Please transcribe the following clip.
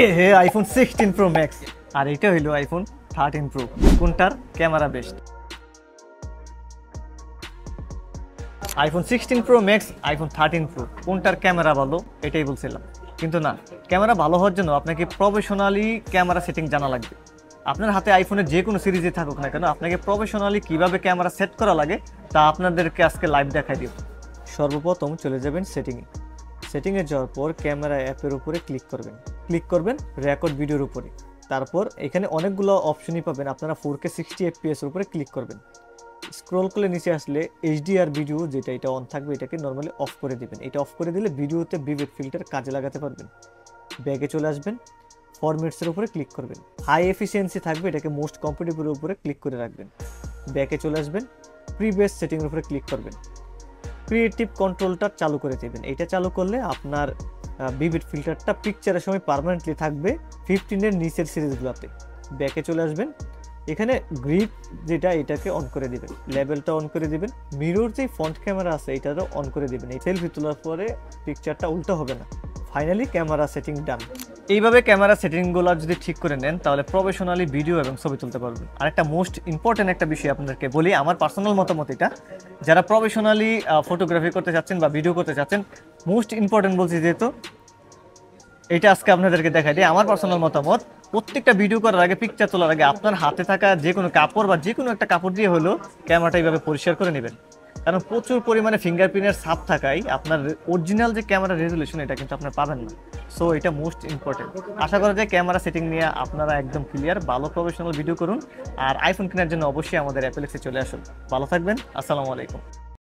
এ হে iPhone 16 pro max আর এটা হইলো iPhone 13 pro. কোনটার camera best? IPhone 16 pro max, iPhone 13 pro, কোনটার ক্যামেরা ভালো এটাই বলছিলাম। কিন্তু না, ক্যামেরা ভালো হওয়ার জন্য আপনাকে প্রফেশনালি ক্যামেরা সেটিং জানা লাগবে। আপনার হাতে আইফোনের যে কোনো সিরিজে থাকুক না কেন, আপনাকে প্রফেশনালি কিভাবে ক্যামেরা সেট করা লাগে তা আপনাদেরকে আজকে লাইভ দেখাই দিব। সর্বপ্রথম চলে যাবেন সেটিংয়ে। সেটিংয়ে যাওয়ার পর ক্যামেরা অ্যাপের উপরে ক্লিক করবেন রেকর্ড ভিডিওর উপরে। তারপর এখানে অনেকগুলো অপশনই পাবেন, আপনারা 4K 60 FPS এর উপরে ক্লিক করবেন। স্ক্রল করে নিচে আসলে HDR ভিডিও যেটা এটা অন থাকবে, এটাকে নর্মালি অফ করে দিবেন। এটা অফ করে দিলে ভিডিওতে ভিভিড ফিল্টার কাজে লাগাতে পারবেন। ব্যাগে চলে আসবেন, ফরম্যাটসের উপরে ক্লিক করবেন। হাই এফিসিয়েন্সি থাকবে, এটাকে মোস্ট কম্পেটেবলের উপরে ক্লিক করে রাখবেন। ব্যাকে চলে আসবেন, প্রিভিয়াস সেটিংয়ের উপরে ক্লিক করবেন। ক্রিয়েটিভ কন্ট্রোলটা চালু করে দেবেন। এটা চালু করলে আপনার ভিভিড ফিল্টারটা পিকচারের সময় পার্মানেন্টলি থাকবে 15 এর নিচের সিরিজগুলোতে। ব্যাকে চলে আসবেন, এখানে গ্রিড যেটা এটাকে অন করে দিবেন, লেভেলটা অন করে দিবেন, মিরর যে ফ্রন্ট ক্যামেরা আছে এটারও অন করে দিবেন। এই সেলফি তোলার পরে পিকচারটা উল্টো হবে না। ফাইনালি ক্যামেরা সেটিং ডান। এইভাবে ক্যামেরা সেটিংগুলো যদি ঠিক করে নেন তাহলে প্রফেশনালি ভিডিও এবং ছবি তুলতে পারবেন। আর একটা মোস্ট ইম্পর্টেন্ট একটা বিষয় আপনাদেরকে বলি, আমার পার্সোনাল মতামত এটা, যারা প্রফেশনালি ফটোগ্রাফি করতে চাচ্ছেন বা ভিডিও করতে চাচ্ছেন, মোস্ট ইম্পর্টেন্ট বলছি যেহেতু এটা আজকে আপনাদেরকে দেখাই দিই। আমার পার্সোনাল মতামত, প্রত্যেকটা ভিডিও করার আগে, পিকচার তোলার আগে আপনার হাতে থাকা যে কোনো কাপড় বা যে কোনো একটা কাপড় দিয়ে হলো ক্যামেরাটা এইভাবে পরিষ্কার করে নেবেন। কারণ প্রচুর পরিমাণে ফিঙ্গারপ্রিন্টের ছাপ থাকায় আপনার অরিজিনাল যে ক্যামেরা রেজুলেশন এটা কিন্তু আপনার পাবেন না। সো এটা মোস্ট ইম্পর্টেন্ট। আশা করা যায় ক্যামেরা সেটিং নিয়ে আপনারা একদম ক্লিয়ার। ভালো প্রফেশনাল ভিডিও করুন আর আইফোন কেনার জন্য অবশ্যই আমাদের অ্যাপেলেক্সে চলে আসুন। ভালো থাকবেন, আসসালামু আলাইকুম।